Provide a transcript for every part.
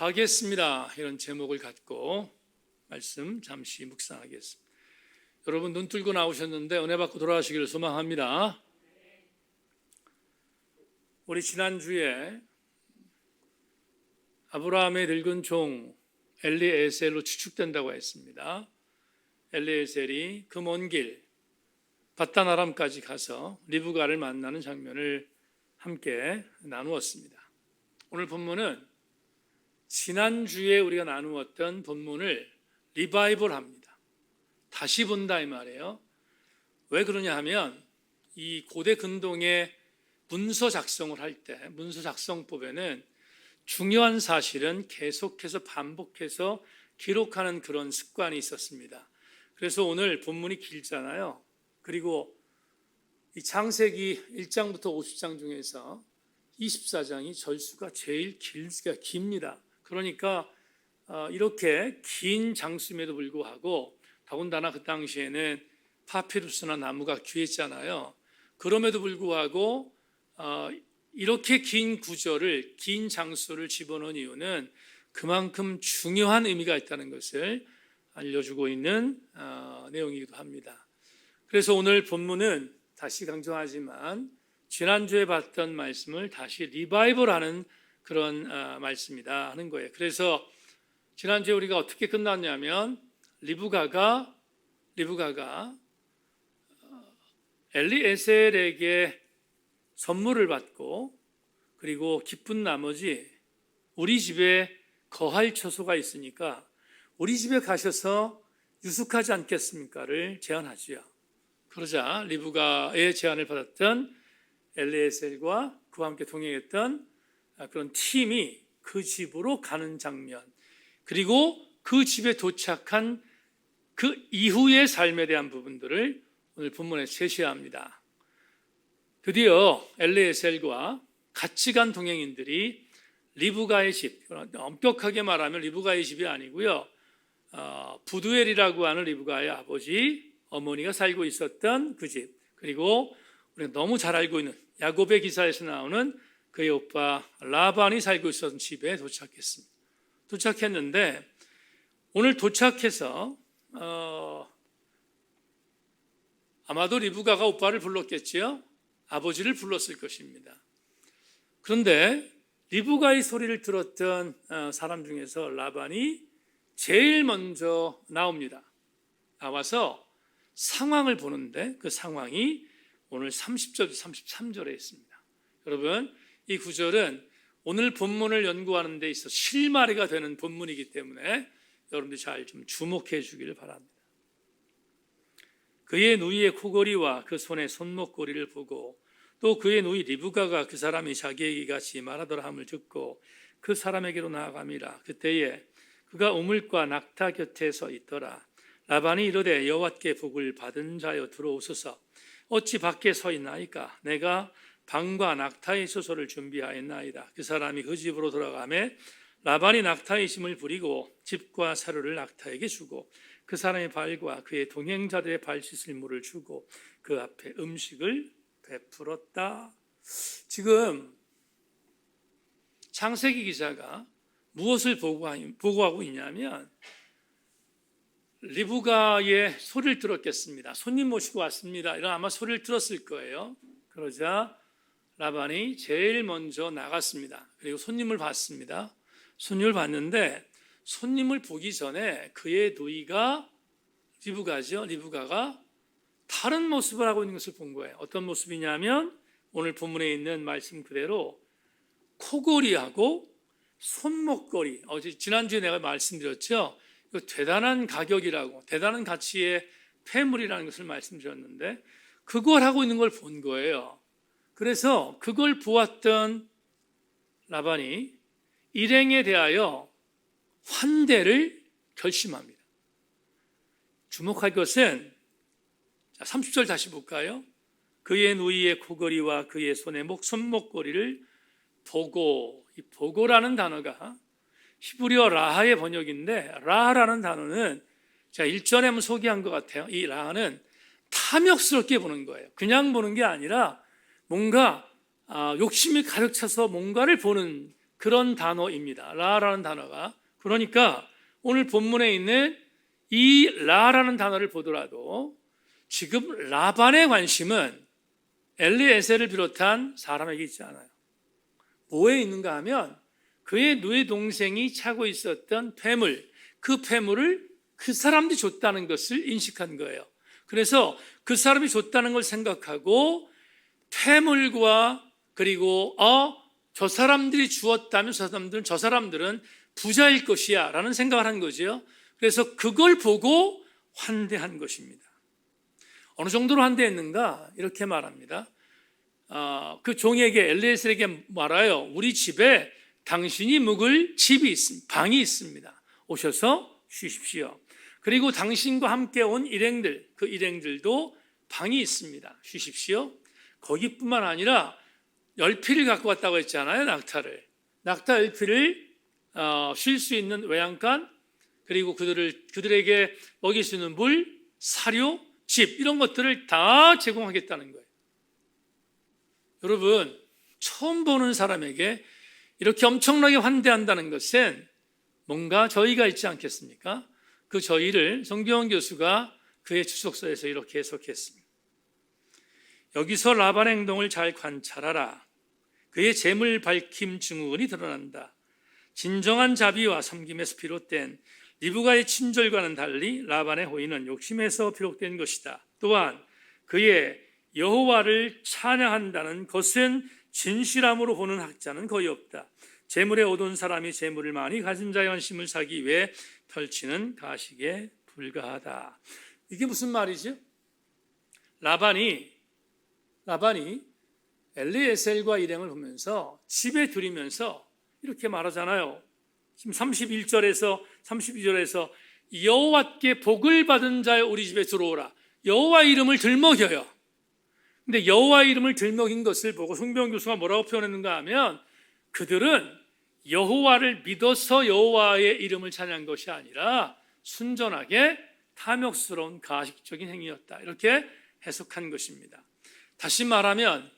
하겠습니다. 이런 제목을 갖고 말씀 잠시 묵상하겠습니다. 여러분 눈 뜨고 나오셨는데 은혜 받고 돌아가시기를 소망합니다. 우리 지난주에 아브라함의 늙은 종 엘리에셀로 추측된다고 했습니다. 엘리에셀이 그 먼 길 바단 아람까지 가서 리브가를 만나는 장면을 함께 나누었습니다. 오늘 본문은 지난주에 우리가 나누었던 본문을 리바이벌합니다. 다시 본다 이 말이에요. 왜 그러냐 하면 이 고대 근동의 문서 작성을 할 때 문서 작성법에는 중요한 사실은 계속해서 반복해서 기록하는 그런 습관이 있었습니다. 그래서 오늘 본문이 길잖아요. 그리고 이 창세기 1장부터 50장 중에서 24장이 절수가 제일 깁니다. 그러니까 이렇게 긴 장수임에도 불구하고 더군다나 그 당시에는 파피루스나 나무가 귀했잖아요. 그럼에도 불구하고 이렇게 긴 구절을, 긴 장수를 집어넣은 이유는 그만큼 중요한 의미가 있다는 것을 알려주고 있는 내용이기도 합니다. 그래서 오늘 본문은 다시 강조하지만 지난주에 봤던 말씀을 다시 리바이벌하는 그런 말씀이다 하는 거예요. 그래서 지난주에 우리가 어떻게 끝났냐면 리브가가 엘리에셀에게 선물을 받고 그리고 기쁜 나머지 우리 집에 거할 처소가 있으니까 우리 집에 가셔서 유숙하지 않겠습니까를 제안하지요. 그러자 리브가의 제안을 받았던 엘리에셀과 그와 함께 동행했던 그런 팀이 그 집으로 가는 장면, 그리고 그 집에 도착한 그 이후의 삶에 대한 부분들을 오늘 본문에 제시합니다. 드디어 엘리에셀과 같이 간 동행인들이 리브가의 집, 엄격하게 말하면 리브가의 집이 아니고요, 부두엘이라고 하는 리브가의 아버지, 어머니가 살고 있었던 그 집, 그리고 우리가 너무 잘 알고 있는 야곱의 기사에서 나오는 그의 오빠 라반이 살고 있었던 집에 도착했습니다. 도착했는데 오늘 도착해서 아마도 리브가가 오빠를 불렀겠지요. 아버지를 불렀을 것입니다. 그런데 리브가의 소리를 들었던 사람 중에서 라반이 제일 먼저 나옵니다. 나와서 상황을 보는데 그 상황이 오늘 30절, 33절에 있습니다. 여러분, 이 구절은 오늘 본문을 연구하는 데 있어서 실마리가 되는 본문이기 때문에 여러분들이 잘 좀 주목해 주기를 바랍니다. 그의 누이의 코골이와 그 손의 손목고리를 보고 또 그의 누이 리브가가 그 사람이 자기에게 같이 말하더라 함을 듣고 그 사람에게로 나아갑니다. 그때에 그가 우물과 낙타 곁에 서 있더라. 라반이 이르되 여호와께 복을 받은 자여 들어오소서. 어찌 밖에 서 있나이까? 내가 방과 낙타의 소소를 준비하였나이다. 그 사람이 그 집으로 들어가매 라반이 낙타의 짐을 부리고 집과 사료를 낙타에게 주고 그 사람의 발과 그의 동행자들의 발 씻을 물을 주고 그 앞에 음식을 베풀었다. 지금 창세기 기자가 무엇을 보고하고 있냐면 리브가의 소리를 들었겠습니다. 손님 모시고 왔습니다. 이런 아마 소리를 들었을 거예요. 그러자 라반이 제일 먼저 나갔습니다. 그리고 손님을 봤습니다. 손님을 봤는데 손님을 보기 전에 그의 누이가 리브가죠. 리브가가 다른 모습을 하고 있는 것을 본 거예요. 어떤 모습이냐면 오늘 본문에 있는 말씀 그대로 코골이하고 손목걸이. 지난주에 내가 말씀드렸죠. 이거 대단한 가격이라고, 대단한 가치의 폐물이라는 것을 말씀드렸는데 그걸 하고 있는 걸 본 거예요. 그래서 그걸 보았던 라반이 일행에 대하여 환대를 결심합니다. 주목할 것은 30절 다시 볼까요? 그의 누이의 코걸이와 그의 손의 손목걸이를 보고, 이 보고라는 단어가 히브리어 라하의 번역인데 라하라는 단어는 제가 일전에 한번 소개한 것 같아요. 이 라하는 탐욕스럽게 보는 거예요. 그냥 보는 게 아니라 뭔가 욕심이 가득 차서 뭔가를 보는 그런 단어입니다. 라라는 단어가. 그러니까 오늘 본문에 있는 이 라라는 단어를 보더라도 지금 라반의 관심은 엘리에셀을 비롯한 사람에게 있지 않아요. 뭐에 있는가 하면 그의 누이 동생이 차고 있었던 폐물, 그 폐물을 그 사람들이 줬다는 것을 인식한 거예요. 그래서 그 사람이 줬다는 걸 생각하고 폐물과 그리고 저 사람들이 주었다면 저 사람들은 부자일 것이야 라는 생각을 한 거죠. 그래서 그걸 보고 환대한 것입니다. 어느 정도로 환대했는가? 이렇게 말합니다. 그 종에게 엘리에셀에게 말하여 우리 집에 당신이 묵을 집이 있습니다. 방이 있습니다. 오셔서 쉬십시오. 그리고 당신과 함께 온 일행들, 그 일행들도 방이 있습니다. 쉬십시오. 거기뿐만 아니라 10피를 갖고 왔다고 했잖아요. 낙타를. 낙타 10피를 쉴 수 있는 외양간, 그리고 그들에게 먹일 수 있는 물, 사료, 집 이런 것들을 다 제공하겠다는 거예요. 여러분, 처음 보는 사람에게 이렇게 엄청나게 환대한다는 것은 뭔가 저희가 있지 않겠습니까? 그 저희를 성경원 교수가 그의 주석서에서 이렇게 해석했습니다. 여기서 라반의 행동을 잘 관찰하라. 그의 재물 밝힘 증후군이 드러난다. 진정한 자비와 섬김에서 비롯된 리브가의 친절과는 달리 라반의 호의는 욕심에서 비롯된 것이다. 또한 그의 여호와를 찬양한다는 것은 진실함으로 보는 학자는 거의 없다. 재물에 얻은 사람이 재물을 많이 가진 자의 헌심을 사기 위해 펼치는 가식에 불과하다. 이게 무슨 말이죠? 라반이 엘리에셀과 일행을 보면서 집에 들이면서 이렇게 말하잖아요. 지금 31절에서 32절에서 여호와께 복을 받은 자여 우리 집에 들어오라. 여호와 이름을 들먹여요. 근데 여호와 이름을 들먹인 것을 보고 송병 교수가 뭐라고 표현했는가 하면 그들은 여호와를 믿어서 여호와의 이름을 찬양한 것이 아니라 순전하게 탐욕스러운 가식적인 행위였다. 이렇게 해석한 것입니다. 다시 말하면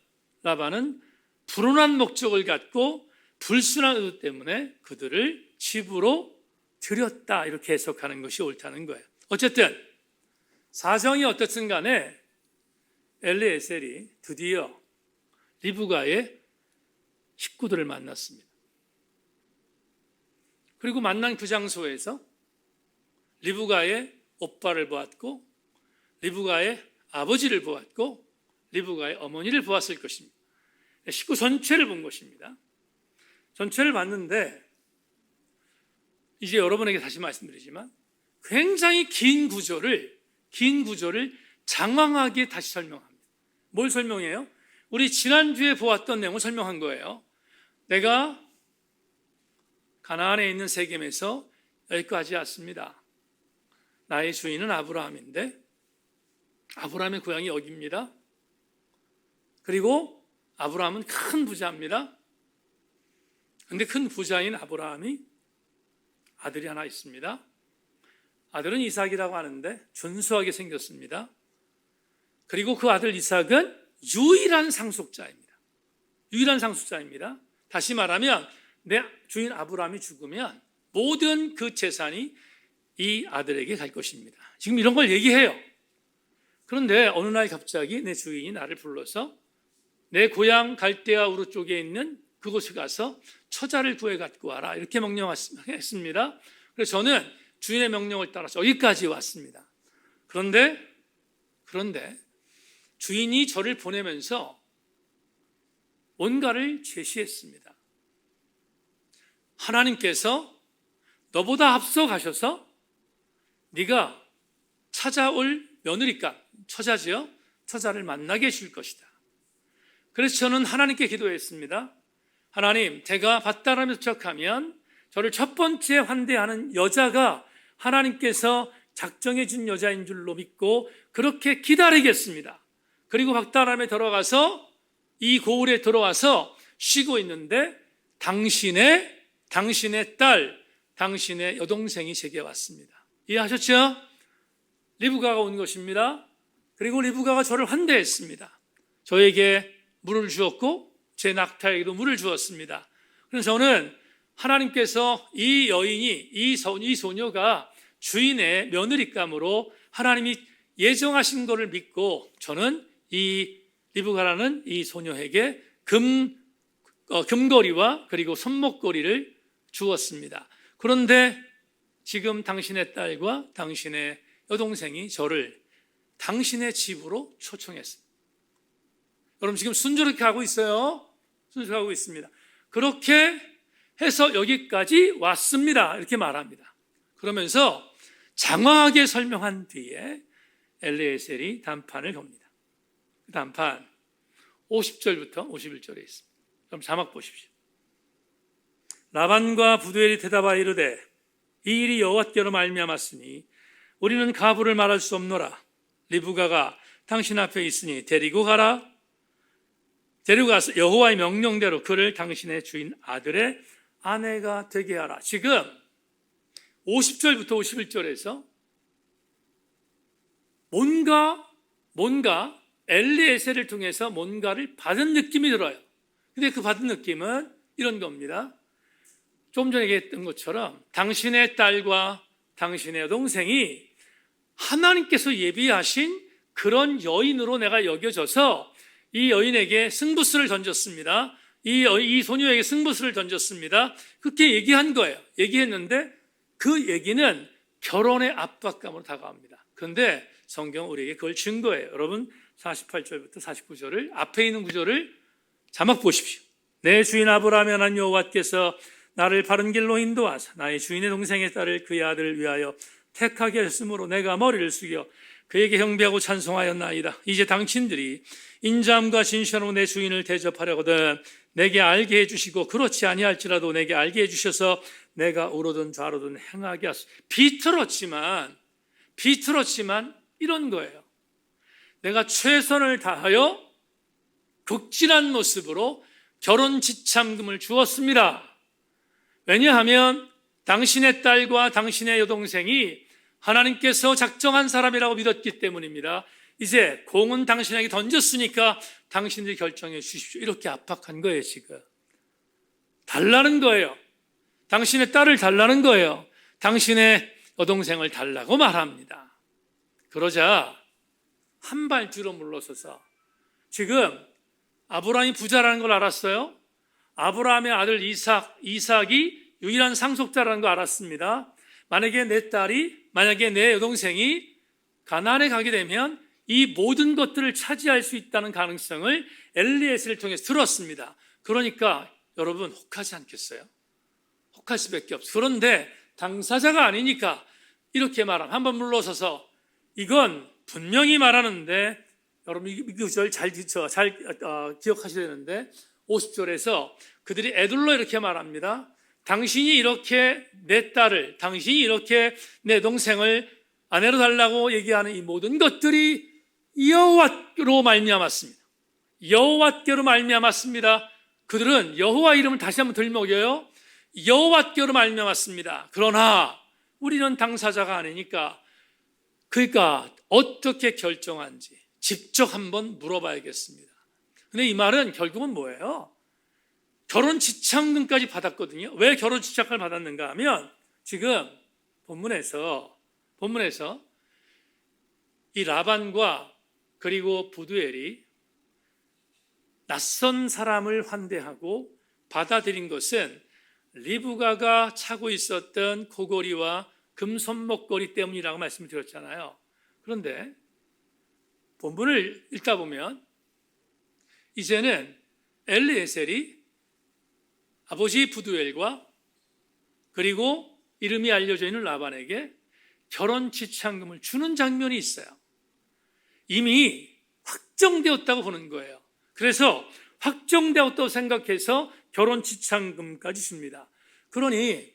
라반은 불온한 목적을 갖고 불순한 의도 때문에 그들을 집으로 들였다. 이렇게 해석하는 것이 옳다는 거예요. 어쨌든 사정이 어떻든 간에 엘리에셀이 드디어 리브가의 식구들을 만났습니다. 그리고 만난 그 장소에서 리브가의 오빠를 보았고 리브가의 아버지를 보았고 리브가의 어머니를 보았을 것입니다. 식구 전체를 본 것입니다. 전체를 봤는데 이제 여러분에게 다시 말씀드리지만 굉장히 긴 구조를 장황하게 다시 설명합니다. 뭘 설명해요? 우리 지난주에 보았던 내용을 설명한 거예요. 내가 가나안에 있는 세겜에서 여기까지 왔습니다. 나의 주인은 아브라함인데 아브라함의 고향이 여기입니다. 그리고 아브라함은 큰 부자입니다. 그런데 큰 부자인 아브라함이 아들이 하나 있습니다. 아들은 이삭이라고 하는데 준수하게 생겼습니다. 그리고 그 아들 이삭은 유일한 상속자입니다. 다시 말하면 내 주인 아브라함이 죽으면 모든 그 재산이 이 아들에게 갈 것입니다. 지금 이런 걸 얘기해요. 그런데 어느 날 갑자기 내 주인이 나를 불러서 내 고향 갈대아 우르 쪽에 있는 그곳에 가서 처자를 구해 갖고 와라. 이렇게 명령했습니다. 그래서 저는 주인의 명령을 따라서 여기까지 왔습니다. 그런데 주인이 저를 보내면서 뭔가를 제시했습니다. 하나님께서 너보다 앞서 가셔서 네가 찾아올 며느리감, 처자지요? 처자를 만나게 해줄 것이다. 그래서 저는 하나님께 기도했습니다. 하나님, 제가 밧다람에 도착하면 저를 첫 번째 환대하는 여자가 하나님께서 작정해 준 여자인 줄로 믿고 그렇게 기다리겠습니다. 그리고 밧다람에 들어가서 이 고을에 들어와서 쉬고 있는데 당신의 딸, 당신의 여동생이 제게 왔습니다. 이해하셨죠? 리브가가 온 것입니다. 그리고 리브가가 저를 환대했습니다. 저에게 물을 주었고 제 낙타에게도 물을 주었습니다. 그래서 저는 하나님께서 이 여인이, 이 소녀가 주인의 며느리감으로 하나님이 예정하신 것을 믿고 저는 이 리브가라는 이 소녀에게 금거리와 그리고 손목거리를 주었습니다. 그런데 지금 당신의 딸과 당신의 여동생이 저를 당신의 집으로 초청했습니다. 여러분 지금 순조롭게 하고 있어요. 순조롭게 하고 있습니다. 그렇게 해서 여기까지 왔습니다. 이렇게 말합니다. 그러면서 장황하게 설명한 뒤에 엘리에셀이 단판을 겁니다. 그 단판 50절부터 51절에 있습니다. 그럼 자막 보십시오. 라반과 부두엘이 대답하여 이르되 이 일이 여호와께로 말미암았으니 우리는 가부를 말할 수 없노라. 리브가가 당신 앞에 있으니 데리고 가라. 데리고 가서 여호와의 명령대로 그를 당신의 주인 아들의 아내가 되게 하라. 지금 50절부터 51절에서 뭔가 엘리에셀을 통해서 뭔가를 받은 느낌이 들어요. 근데 그 받은 느낌은 이런 겁니다. 좀 전에 얘기했던 것처럼 당신의 딸과 당신의 여동생이 하나님께서 예비하신 그런 여인으로 내가 여겨져서 이 여인에게 승부수를 던졌습니다. 이 소녀에게 승부수를 던졌습니다. 그렇게 얘기한 거예요. 얘기했는데 그 얘기는 결혼의 압박감으로 다가옵니다. 그런데 성경은 우리에게 그걸 준 거예요. 여러분 48절부터 49절을 앞에 있는 구절을 자막 보십시오. 내 주인 아브라함의 하나님 여호와께서 나를 바른 길로 인도하사 나의 주인의 동생의 딸을 그의 아들을 위하여 택하게 하였으므로 내가 머리를 숙여 그에게 경배하고 찬송하였나이다. 이제 당신들이 인자함과 진실로 내 주인을 대접하려거든 내게 알게 해주시고 그렇지 아니할지라도 내게 알게 해주셔서 내가 우로든 좌로든 행하게 하소서. 비틀었지만 이런 거예요. 내가 최선을 다하여 극진한 모습으로 결혼 지참금을 주었습니다. 왜냐하면 당신의 딸과 당신의 여동생이 하나님께서 작정한 사람이라고 믿었기 때문입니다. 이제 공은 당신에게 던졌으니까 당신들이 결정해 주십시오. 이렇게 압박한 거예요. 지금 달라는 거예요. 당신의 딸을 달라는 거예요. 당신의 여동생을 달라고 말합니다. 그러자 한 발 뒤로 물러서서 지금 아브라함이 부자라는 걸 알았어요. 아브라함의 아들 이삭이 유일한 상속자라는 걸 알았습니다. 만약에 내 여동생이 가나안에 가게 되면 이 모든 것들을 차지할 수 있다는 가능성을 엘리에셀을 통해서 들었습니다. 그러니까 여러분 혹하지 않겠어요? 혹할 수밖에 없어요. 그런데 당사자가 아니니까 이렇게 말하면 한번 물러서서 이건 분명히 말하는데 여러분 이 구절 잘 기억하셔야 되는데 50절에서 그들이 애둘러 이렇게 말합니다. 당신이 이렇게 내 딸을, 당신이 이렇게 내 동생을 아내로 달라고 얘기하는 이 모든 것들이 여호와께로 말미암았습니다. 여호와께로 말미암았습니다. 그들은 여호와 이름을 다시 한번 들먹여요. 여호와께로 말미암았습니다. 그러나 우리는 당사자가 아니니까 그러니까 어떻게 결정한지 직접 한번 물어봐야겠습니다. 근데 이 말은 결국은 뭐예요? 결혼 지참금까지 받았거든요. 왜 결혼 지참금을 받았는가 하면 지금 본문에서 이 라반과 그리고 부두엘이 낯선 사람을 환대하고 받아들인 것은 리브가가 차고 있었던 고거리와 금손목걸이 때문이라고 말씀을 드렸잖아요. 그런데 본문을 읽다 보면 이제는 엘리에셀이 아버지 부두엘과 그리고 이름이 알려져 있는 라반에게 결혼 지참금을 주는 장면이 있어요. 이미 확정되었다고 보는 거예요. 그래서 확정되었다고 생각해서 결혼 지참금까지 줍니다. 그러니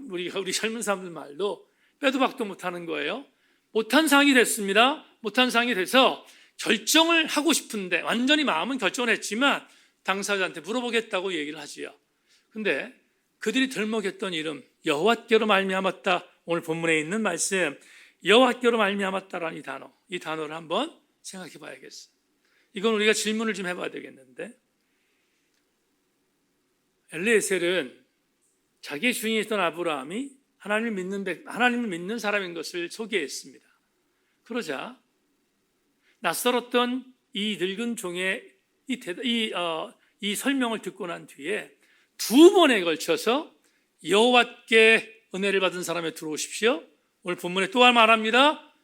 우리 젊은 사람들 말로 빼도 박도 못하는 거예요. 못한 상황이 됐습니다. 못한 상황이 돼서 결정을 하고 싶은데 완전히 마음은 결정을 했지만 당사자한테 물어보겠다고 얘기를 하지요. 근데 그들이 들먹였던 이름 여호와께로 말미암았다. 오늘 본문에 있는 말씀 여호와께로 말미암았다라는 이 단어를 한번 생각해 봐야겠어요. 이건 우리가 질문을 좀 해봐야 되겠는데 엘리에셀은 자기의 주인이었던 아브라함이 하나님을 믿는 사람인 것을 소개했습니다. 그러자 낯설었던 이 늙은 종의 이 설명을 듣고 난 뒤에 2번에 걸쳐서 여호와께 은혜를 받은 사람에 들어오십시오. 오늘 본문에 또 말합니다.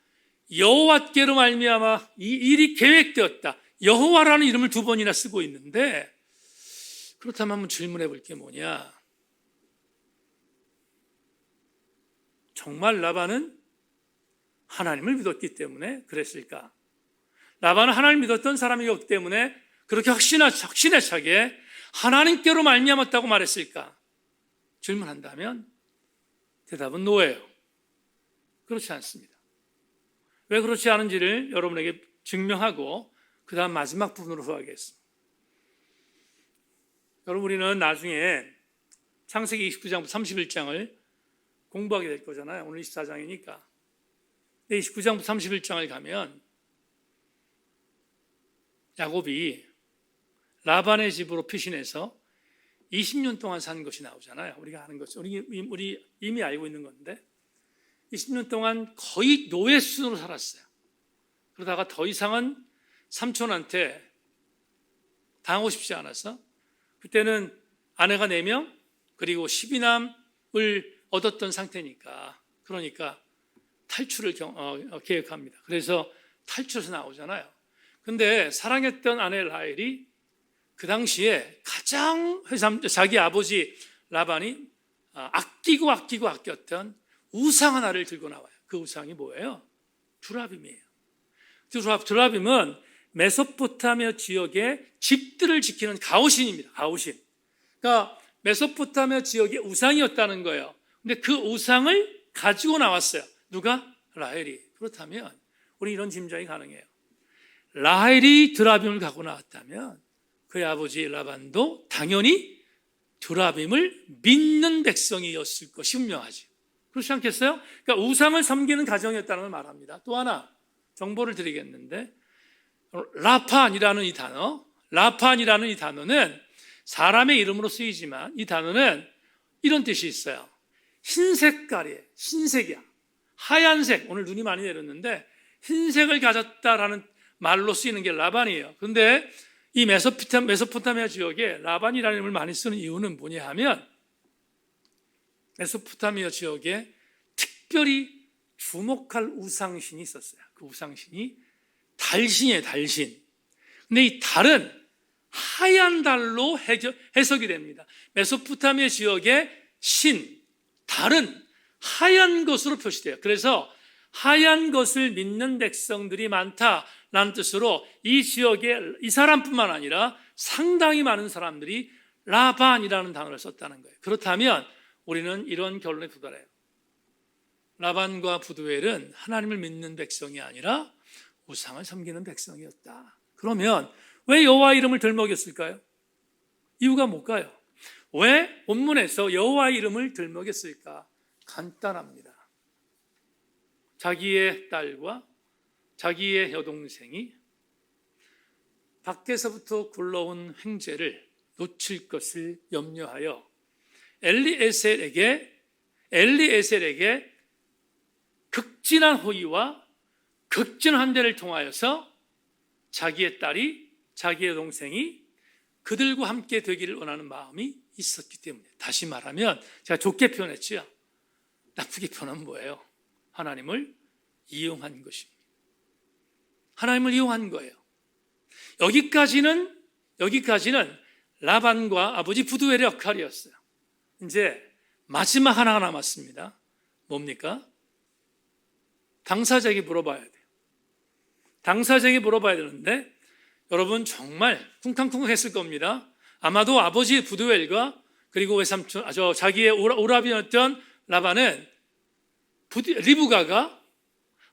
여호와께로 말미암아 이 일이 계획되었다. 여호와라는 이름을 2번이나 쓰고 있는데, 그렇다면 한번 질문해 볼 게 뭐냐? 정말 라반은 하나님을 믿었기 때문에 그랬을까? 라반은 하나님을 믿었던 사람이었기 때문에 그렇게 확신에 차게 하나님께로 말미암았다고 말했을까? 질문한다면 대답은 노예요. 그렇지 않습니다. 왜 그렇지 않은지를 여러분에게 증명하고 그 다음 마지막 부분으로 소화하겠습니다. 여러분, 우리는 나중에 창세기 29장부터 31장을 공부하게 될 거잖아요. 오늘 24장이니까. 29장부터 31장을 가면 야곱이 라반의 집으로 피신해서 20년 동안 산 것이 나오잖아요. 우리가 아는 것이, 우리 이미 알고 있는 건데 20년 동안 거의 노예 수준으로 살았어요. 그러다가 더 이상은 삼촌한테 당하고 싶지 않아서, 그때는 아내가 4명 그리고 12남을 얻었던 상태니까, 그러니까 탈출을 계획합니다. 그래서 탈출해서 나오잖아요. 근데 사랑했던 아내 라헬이 그 당시에 가장 자기 아버지 라반이 아끼고 아꼈던 우상 하나를 들고 나와요. 그 우상이 뭐예요? 두라빔이에요. 두라빔은 메소포타미아 지역의 집들을 지키는 가오신입니다. 가오신. 그러니까 메소포타미아 지역의 우상이었다는 거예요. 근데 그 우상을 가지고 나왔어요. 누가? 라헬이. 그렇다면 우리 이런 짐작이 가능해요. 라헬이 두라빔을 갖고 나왔다면 그의 아버지 라반도 당연히 두라빔을 믿는 백성이었을 것이 분명하지. 그렇지 않겠어요? 그러니까 우상을 섬기는 가정이었다는 걸 말합니다. 또 하나 정보를 드리겠는데, 라판이라는 이 단어는 사람의 이름으로 쓰이지만 이 단어는 이런 뜻이 있어요. 흰색깔이에요. 흰색이야. 하얀색. 오늘 눈이 많이 내렸는데 흰색을 가졌다라는 말로 쓰이는 게 라반이에요. 그런데 이 메소포타미아 지역에 라반이라는 이름을 많이 쓰는 이유는 뭐냐 하면, 메소포타미아 지역에 특별히 주목할 우상신이 있었어요. 그 우상신이 달신이에요. 달신. 근데 이 달은 하얀 달로 해석이 됩니다. 메소포타미아 지역의 달은 하얀 것으로 표시돼요. 그래서 하얀 것을 믿는 백성들이 많다라는 뜻으로 이 지역에 이 사람뿐만 아니라 상당히 많은 사람들이 라반이라는 단어를 썼다는 거예요. 그렇다면 우리는 이런 결론에 도달해요. 라반과 부두엘은 하나님을 믿는 백성이 아니라 우상을 섬기는 백성이었다. 그러면 왜 여호와 이름을 들먹였을까요? 이유가 뭘까요? 왜 본문에서 여호와 이름을 들먹였을까? 간단합니다. 자기의 딸과 자기의 여동생이 밖에서부터 굴러온 횡재를 놓칠 것을 염려하여 엘리에셀에게 극진한 호의와 극진한 대를 통하여서 자기의 딸이, 자기의 동생이 그들과 함께 되기를 원하는 마음이 있었기 때문에, 다시 말하면 제가 좋게 표현했죠. 나쁘게 표현하면 뭐예요? 하나님을 이용한 것입니다. 하나님을 이용한 거예요. 여기까지는 라반과 아버지 부두엘의 역할이었어요. 이제 마지막 하나가 남았습니다. 뭡니까? 당사자에게 물어봐야 돼요. 당사자에게 물어봐야 되는데, 여러분 정말 쿵쾅쿵쾅 했을 겁니다. 아마도 아버지 부두엘과 그리고 외삼촌, 자기의 오라비였던 라반은 리브가가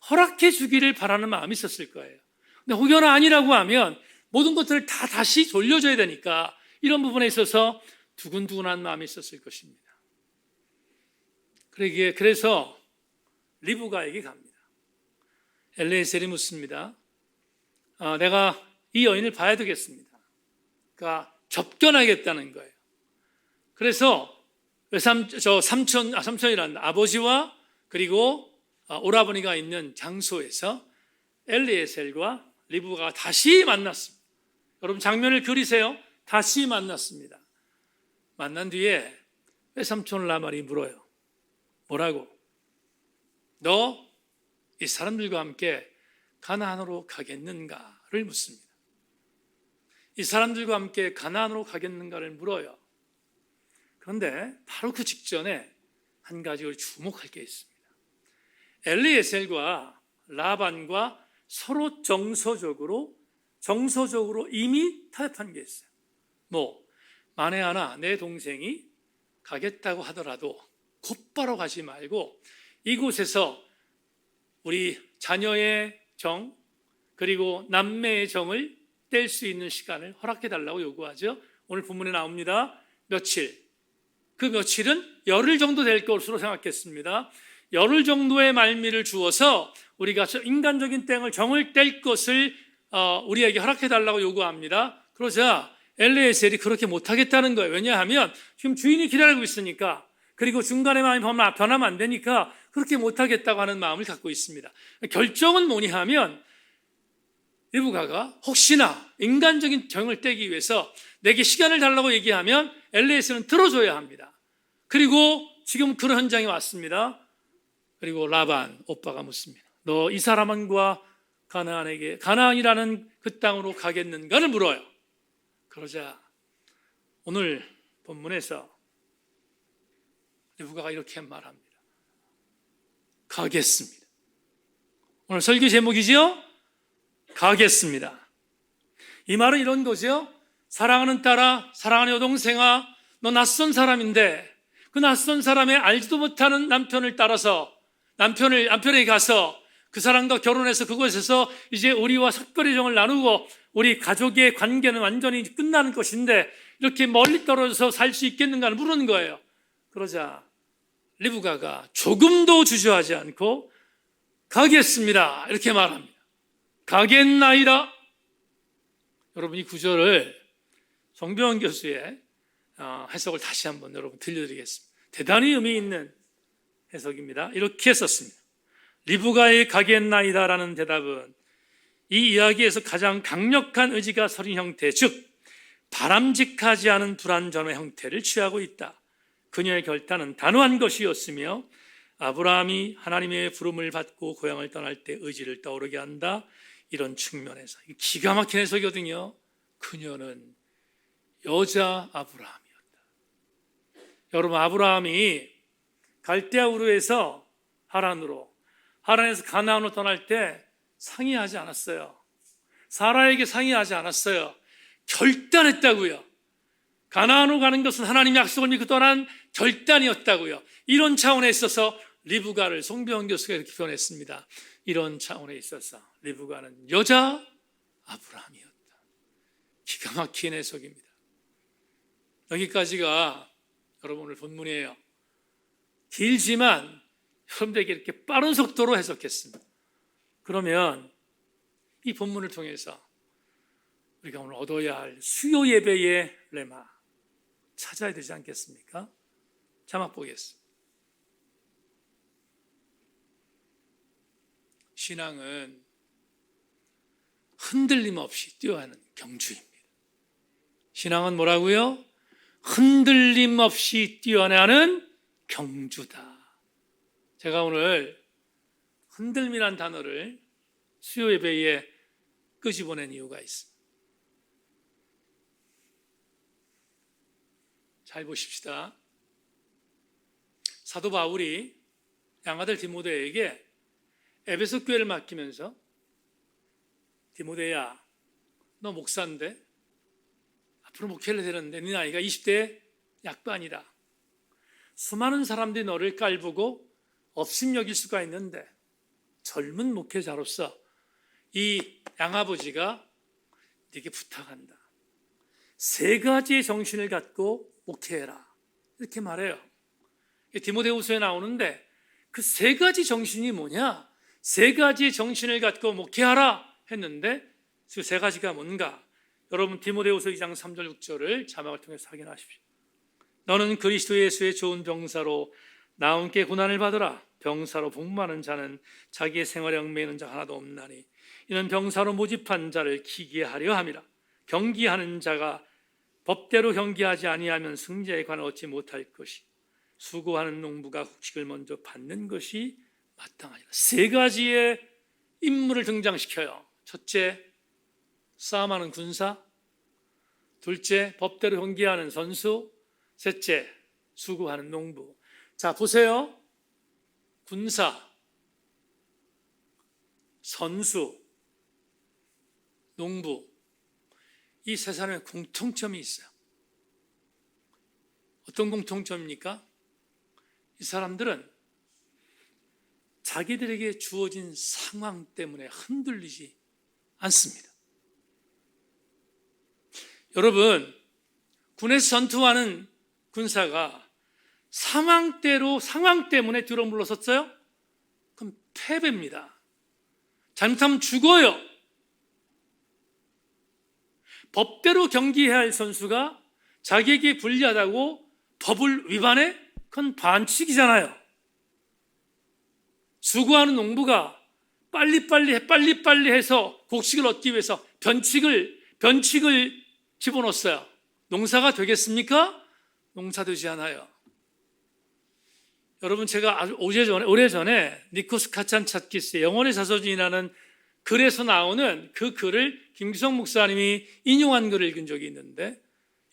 허락해 주기를 바라는 마음이 있었을 거예요. 근데 혹여나 아니라고 하면 모든 것들을 다 다시 돌려줘야 되니까 이런 부분에 있어서 두근두근한 마음이 있었을 것입니다. 그래서 리브가에게 갑니다. 엘리에셀이 묻습니다. 내가 이 여인을 봐야 되겠습니다. 그러니까 접견하겠다는 거예요. 그래서 삼촌이란 아버지와 그리고 오라버니가 있는 장소에서 엘리에셀과 리브가가 다시 만났습니다. 여러분 장면을 그리세요. 다시 만났습니다. 만난 뒤에 외삼촌 라반이 물어요. 뭐라고? 너 이 사람들과 함께 가나안으로 가겠는가를 묻습니다. 이 사람들과 함께 가나안으로 가겠는가를 물어요. 그런데 바로 그 직전에 한 가지 우리 주목할 게 있습니다. 엘리에셀과 라반과 서로 정서적으로 이미 타협한 게 있어요. 만에 하나 내 동생이 가겠다고 하더라도 곧바로 가지 말고 이곳에서 우리 자녀의 정 그리고 남매의 정을 뗄 수 있는 시간을 허락해달라고 요구하죠. 오늘 본문에 나옵니다. 며칠. 그 며칠은 열흘 정도 될 것으로 생각했습니다. 열흘 정도의 말미를 주어서 우리가 인간적인 정을 뗄 것을 우리에게 허락해달라고 요구합니다. 그러자 엘리에셀이 그렇게 못하겠다는 거예요. 왜냐하면 지금 주인이 기다리고 있으니까, 그리고 중간에 마음이 변하면 안 되니까 그렇게 못하겠다고 하는 마음을 갖고 있습니다. 결정은 뭐냐 하면 리브가가 혹시나 인간적인 정을 떼기 위해서 내게 시간을 달라고 얘기하면 엘리에셀은 들어줘야 합니다. 그리고 지금 그런 현장이 왔습니다. 그리고 라반 오빠가 묻습니다. 너 이 사람과 가나안이라는 그 땅으로 가겠는가를 물어요. 그러자 오늘 본문에서 리브가가 이렇게 말합니다. 가겠습니다. 오늘 설교 제목이죠? 가겠습니다. 이 말은 이런 거죠. 사랑하는 딸아, 사랑하는 여동생아, 너 낯선 사람인데 그 낯선 사람의 알지도 못하는 남편을 따라서 남편에게 가서 그 사람과 결혼해서 그곳에서 이제 우리와 특별히 정을 나누고 우리 가족의 관계는 완전히 끝나는 것인데 이렇게 멀리 떨어져서 살 수 있겠는가를 물은 거예요. 그러자 리브가가 조금도 주저하지 않고 가겠습니다 이렇게 말합니다. 가겠나이다. 여러분 이 구절을 정병원 교수의 해석을 다시 한번 여러분 들려드리겠습니다. 대단히 의미 있는 해석입니다. 이렇게 썼습니다. 리브가의 가겠나이다라는 대답은 이 이야기에서 가장 강력한 의지가 서린 형태, 즉 바람직하지 않은 불완전의 형태를 취하고 있다. 그녀의 결단은 단호한 것이었으며 아브라함이 하나님의 부름을 받고 고향을 떠날 때 의지를 떠오르게 한다. 이런 측면에서 기가 막힌 해석이거든요. 그녀는 여자 아브라함이었다. 여러분 아브라함이 갈대아 우르에서 하란에서 가나안으로 떠날 때 상의하지 않았어요. 사라에게 상의하지 않았어요. 결단했다고요. 가나안으로 가는 것은 하나님의 약속을 믿고 떠난 결단이었다고요. 이런 차원에 있어서 리브가를 송병헌 교수가 이렇게 표현했습니다. 이런 차원에 있어서 리브가는 여자 아브라함이었다. 기가 막힌 해석입니다. 여기까지가 여러분 오늘 본문이에요. 길지만 여러분들에게 이렇게 빠른 속도로 해석했습니다. 그러면 이 본문을 통해서 우리가 오늘 얻어야 할 수요 예배의 레마 찾아야 되지 않겠습니까? 자막 보겠습니다. 신앙은 흔들림 없이 뛰어야 하는 경주입니다. 신앙은 뭐라고요? 흔들림 없이 뛰어나는 경주다. 제가 오늘 흔들림이란 단어를 수요 예배에 끄집어낸 이유가 있습니다. 잘 보십시다. 사도 바울이 양아들 디모데에게 에베소 교회를 맡기면서 디모데야, 너 목사인데 앞으로 목회를 되는데 네 나이가 20대 약반이다. 수많은 사람들이 너를 깔보고 업신여길 수가 있는데 젊은 목회자로서 이 양아버지가 네게 부탁한다. 3가지의 정신을 갖고 목회해라. 이렇게 말해요. 디모데후서에 나오는데 그 3가지 정신이 뭐냐? 3가지의 정신을 갖고 목회하라 했는데 그 3가지가 뭔가? 여러분 디모데후서 2장 3절 6절을 자막을 통해서 확인하십시오. 너는 그리스도 예수의 좋은 병사로 나와 함께 고난을 받으라. 병사로 복무하는 자는 자기의 생활에 얽매이는 자 하나도 없나니 이는 병사로 모집한 자를 기계하려 함이라. 경기하는 자가 법대로 경기하지 아니하면 승자에 관을 얻지 못할 것이, 수고하는 농부가 곡식을 먼저 받는 것이 마땅하니라. 세 가지의 인물을 등장시켜요. 첫째, 싸움하는 군사. 둘째, 법대로 경기하는 선수. 셋째, 수고하는 농부. 자, 보세요. 군사, 선수, 농부. 이 세 사람의 공통점이 있어요. 어떤 공통점입니까? 이 사람들은 자기들에게 주어진 상황 때문에 흔들리지 않습니다. 여러분, 군에서 전투하는 군사가 상황 때문에 뒤로 물러섰어요? 그럼 패배입니다. 잘못하면 죽어요. 법대로 경기해야 할 선수가 자기에게 불리하다고 법을 위반해? 그건 반칙이잖아요. 수고하는 농부가 빨리빨리 해서 곡식을 얻기 위해서 변칙을 집어넣었어요. 농사가 되겠습니까? 농사되지 않아요. 여러분, 제가 아주 오래전에 니코스 카찬차키스의 영혼의 자서전이라는 글에서 나오는 그 글을 김기성 목사님이 인용한 글을 읽은 적이 있는데,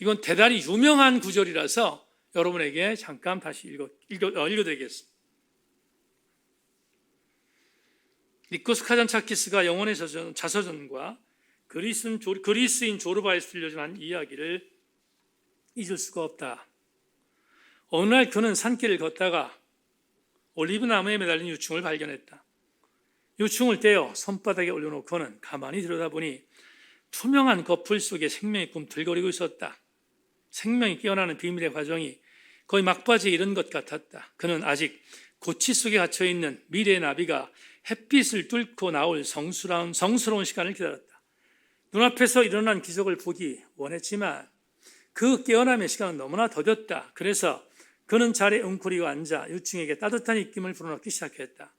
이건 대단히 유명한 구절이라서 여러분에게 잠깐 다시 읽어드리겠습니다. 니코스 카찬차키스가 영혼의 자서전과 그리스인 조르바에서 들려준 한 이야기를 잊을 수가 없다. 어느 날 그는 산길을 걷다가 올리브 나무에 매달린 유충을 발견했다. 유충을 떼어 손바닥에 올려놓고는 가만히 들여다보니 투명한 거풀 속에 생명이 꿈틀거리고 있었다. 생명이 깨어나는 비밀의 과정이 거의 막바지에 이른 것 같았다. 그는 아직 고치 속에 갇혀있는 미래의 나비가 햇빛을 뚫고 나올 성스러운 시간을 기다렸다. 눈앞에서 일어난 기적을 보기 원했지만 그 깨어남의 시간은 너무나 더뎠다. 그래서 그는 자리에 웅크리고 앉아 유충에게 따뜻한 입김을 불어넣기 시작했다.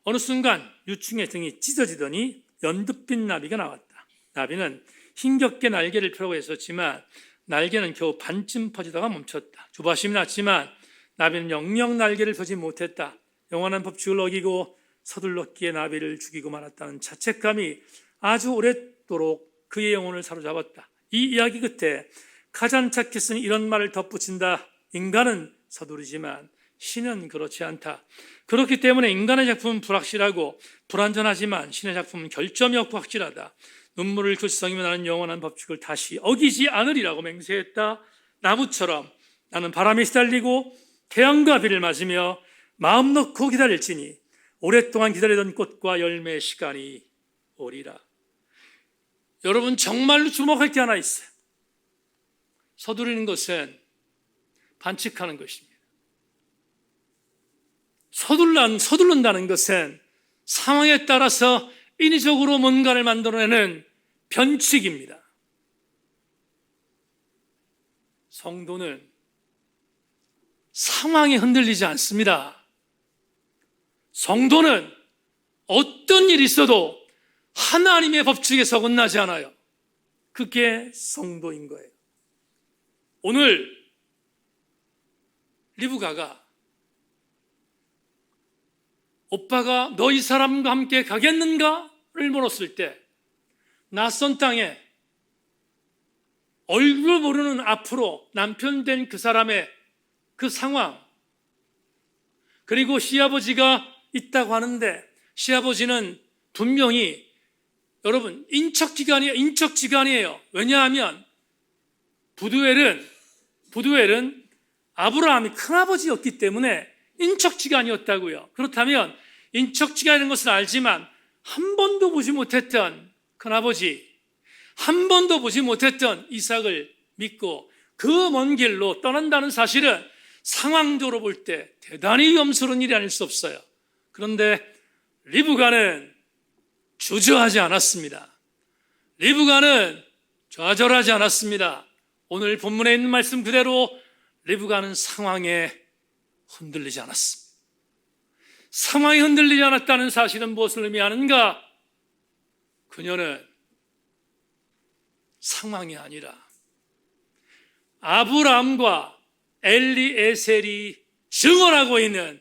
어느 순간 유충의 등이 찢어지더니 연두빛 나비가 나왔다. 나비는 힘겹게 날개를 펴려고 했었지만 날개는 겨우 반쯤 퍼지다가 멈췄다. 조바심이 났지만 나비는 영영 날개를 펴지 못했다. 영원한 법칙을 어기고 서둘렀기에 나비를 죽이고 말았다는 자책감이 아주 오랫도록 그의 영혼을 사로잡았다. 이 이야기 끝에 카잔차키스는 이런 말을 덧붙인다. 인간은 서두르지만 신은 그렇지 않다. 그렇기 때문에 인간의 작품은 불확실하고 불완전하지만 신의 작품은 결점이 없고 확실하다. 눈물을 글썽이며 나는 영원한 법칙을 다시 어기지 않으리라고 맹세했다. 나무처럼 나는 바람에 시달리고 태양과 비를 맞으며 마음 놓고 기다릴지니 오랫동안 기다리던 꽃과 열매의 시간이 오리라. 여러분, 정말로 주목할 게 하나 있어요. 서두르는 것은 반칙하는 것입니다. 서두른다는 것은 상황에 따라서 인위적으로 뭔가를 만들어내는 변칙입니다. 성도는 상황에 흔들리지 않습니다. 성도는 어떤 일이 있어도 하나님의 법칙에서 어긋나지 않아요. 그게 성도인 거예요. 오늘 리브가가 오빠가 너 이 사람과 함께 가겠는가를 물었을 때 낯선 땅에 얼굴 모르는 앞으로 남편 된 그 사람의 그 상황, 그리고 시아버지가 있다고 하는데 시아버지는 분명히 여러분 인척지간이에요. 왜냐하면 부두엘은 아브라함이 큰아버지였기 때문에 인척지간이었다고요. 그렇다면 인척지간이라는 것을 알지만 한 번도 보지 못했던 큰아버지, 한 번도 보지 못했던 이삭을 믿고 그 먼 길로 떠난다는 사실은 상황적으로 볼 때 대단히 위험스러운 일이 아닐 수 없어요. 그런데 리브가는 주저하지 않았습니다. 리브가는 좌절하지 않았습니다. 오늘 본문에 있는 말씀 그대로 리브가는 상황에 흔들리지 않았습니다. 상황이 흔들리지 않았다는 사실은 무엇을 의미하는가? 그녀는 상황이 아니라 아브라함과 엘리에셀이 증언하고 있는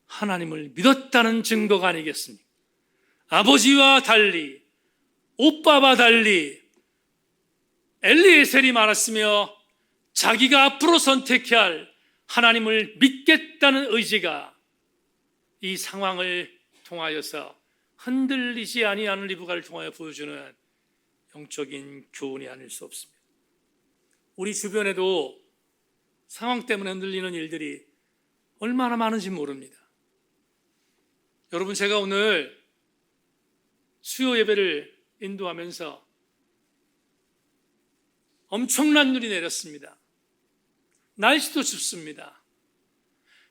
하나님을 믿었다는 증거가 아니겠습니까? 아버지와 달리, 오빠와 달리 엘리에셀이 말했으며 자기가 앞으로 선택해야 할 하나님을 믿겠다는 의지가 이 상황을 통하여서 흔들리지 아니하는 리브가를 통하여 보여주는 영적인 교훈이 아닐 수 없습니다. 우리 주변에도 상황 때문에 흔들리는 일들이 얼마나 많은지 모릅니다. 여러분, 제가 오늘 수요 예배를 인도하면서 엄청난 눈이 내렸습니다. 날씨도 춥습니다.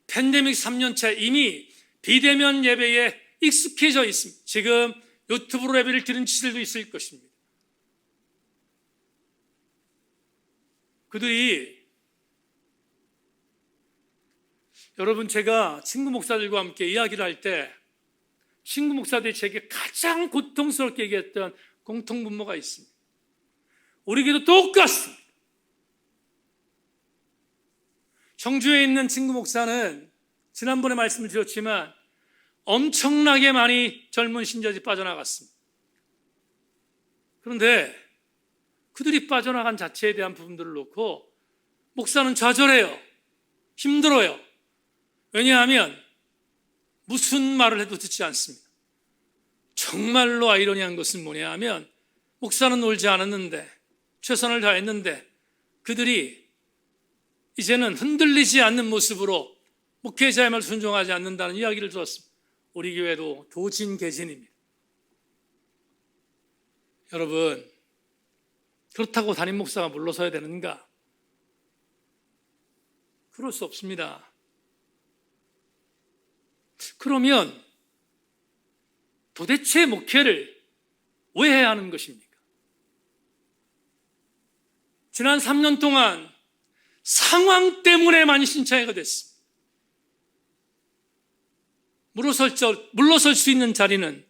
팬데믹 3년차 이미 비대면 예배에 익숙해져 있습니다. 지금 유튜브로 예배를 드린 치들도 있을 것입니다. 그들이, 여러분, 제가 친구 목사들과 함께 이야기를 할 때 친구 목사들이 제게 가장 고통스럽게 얘기했던 공통분모가 있습니다. 우리에게도 똑같습니다. 청주에 있는 친구 목사는 지난번에 말씀을 드렸지만 엄청나게 많이 젊은 신자들이 빠져나갔습니다. 그런데 그들이 빠져나간 자체에 대한 부분들을 놓고 목사는 좌절해요. 힘들어요. 왜냐하면 무슨 말을 해도 듣지 않습니다. 정말로 아이러니한 것은 뭐냐 하면 목사는 놀지 않았는데, 최선을 다했는데 그들이 이제는 흔들리지 않는 모습으로 목회자의 말을 순종하지 않는다는 이야기를 들었습니다. 우리 교회도 도진개진입니다. 여러분, 그렇다고 담임 목사가 물러서야 되는가? 그럴 수 없습니다. 그러면 도대체 목회를 왜 해야 하는 것입니까? 지난 3년 동안 상황 때문에 많이 신차회가 됐습니다. 물러설 수 있는 자리는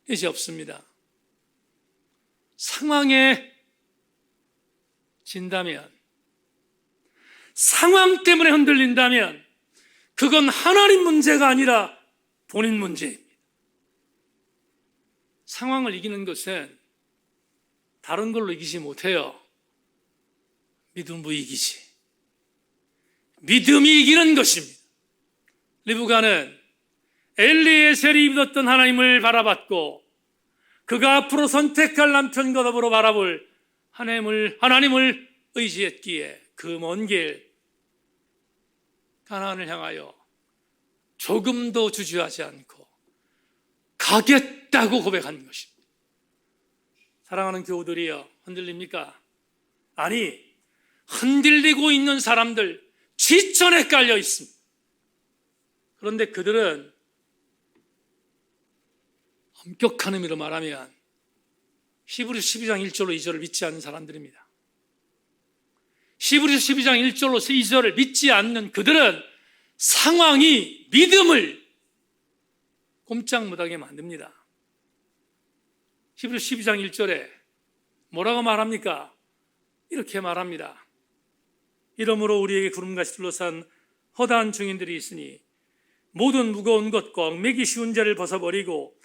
이제 없습니다. 상황에 진다면, 상황 때문에 흔들린다면 그건 하나님 문제가 아니라 본인 문제입니다. 상황을 이기는 것은 다른 걸로 이기지 못해요. 믿음으로 이기지. 믿음이 이기는 것입니다. 리브가는 엘리에셀이 믿었던 하나님을 바라봤고 그가 앞으로 선택할 남편과 더불어 바라볼 하나님을 의지했기에 그 먼 길 가나안을 향하여 조금도 주저하지 않고 가겠다고 고백한 것입니다. 사랑하는 교우들이여, 흔들립니까? 아니, 흔들리고 있는 사람들 지천에 깔려 있습니다. 그런데 그들은 엄격한 의미로 말하면 히브리서 12장 1절로 2절을 믿지 않는 사람들입니다. 히브리서 12장 1절로 2절을 믿지 않는 그들은 상황이 믿음을 꼼짝 못하게 만듭니다. 히브리서 12장 1절에 뭐라고 말합니까? 이렇게 말합니다. 이러므로 우리에게 구름같이 둘러싼 허다한 증인들이 있으니 모든 무거운 것과 얽매기 쉬운 죄를 벗어버리고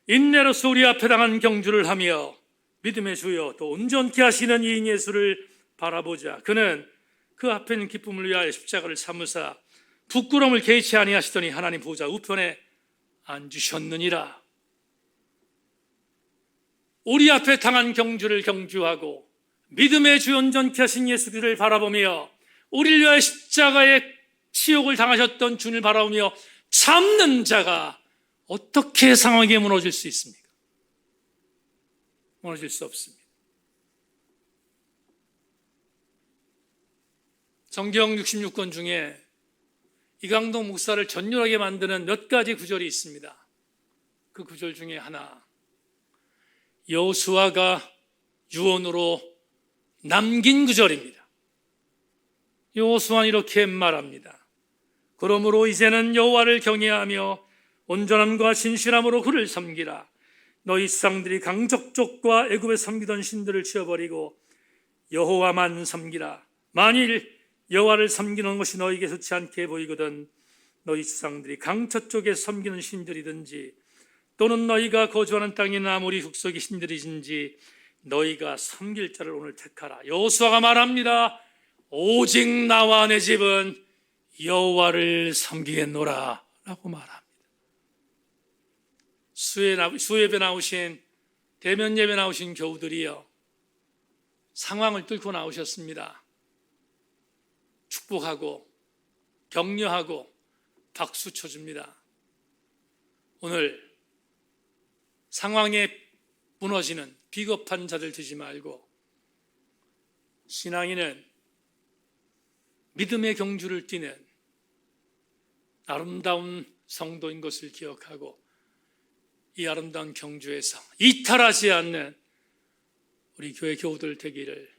인내로서 우리 앞에 당한 경주를 하며 믿음의 주여 또 온전케 하시는 이인 예수를 바라보자. 그는 그 앞에 있는 기쁨을 위하여 십자가를 참으사 부끄러움을 개의치 아니하시더니 하나님 보좌 우편에 앉으셨느니라. 우리 앞에 당한 경주를 경주하고 믿음의 주 온전케 하신 예수를 바라보며 우리를 위하여 십자가의 치욕을 당하셨던 주를 바라보며 참는 자가 어떻게 상황에 무너질 수 있습니까? 무너질 수 없습니다. 성경 66권 중에 이강동 목사를 전율하게 만드는 몇 가지 구절이 있습니다. 그 구절 중에 하나, 여호수아가 유언으로 남긴 구절입니다. 여호수아는 이렇게 말합니다. 그러므로 이제는 여호와를 경외하며 온전함과 진실함으로 그를 섬기라. 너희 조상들이 강적족과 애굽에 섬기던 신들을 치워버리고 여호와만 섬기라. 만일 여호와를 섬기는 것이 너희에게 좋지 않게 보이거든 너희 조상들이 강처 쪽에 섬기는 신들이든지 또는 너희가 거주하는 땅이나 아무리 족속의 신들이든지 너희가 섬길 자를 오늘 택하라. 여호수아가 말합니다. 오직 나와 내 집은 여호와를 섬기겠노라 라고 말합니다. 수예배 나오신, 대면 예배 나오신 교우들이요, 상황을 뚫고 나오셨습니다. 축복하고 격려하고 박수 쳐줍니다. 오늘 상황에 무너지는 비겁한 자들 두지 말고 신앙인은 믿음의 경주를 뛰는 아름다운 성도인 것을 기억하고 이 아름다운 경주에서 이탈하지 않는 우리 교회 교우들 되기를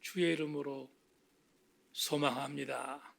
주의 이름으로 소망합니다.